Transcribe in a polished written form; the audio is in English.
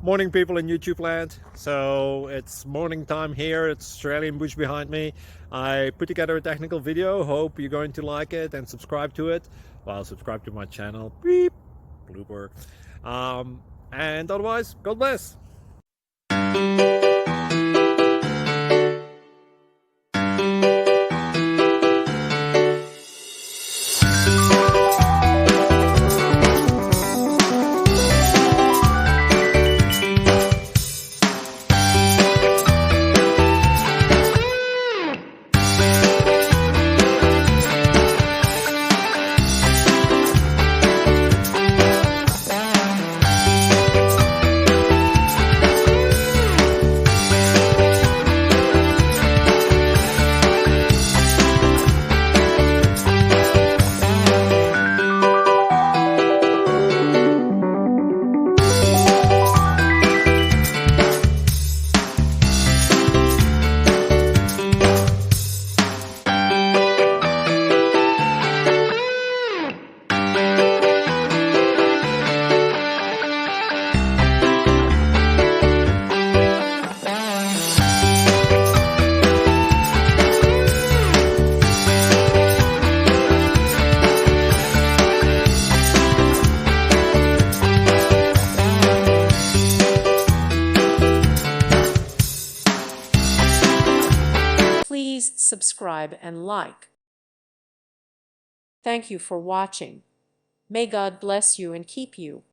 Morning, people in YouTube land. So it's morning time here. It's Australian bush behind me. I put together a technical video. Hope you're going to like it and subscribe to it. Well, subscribe to my channel. Beep. Blooper. And otherwise, God bless. Please subscribe and like. Thank you for watching. May God bless you and keep you.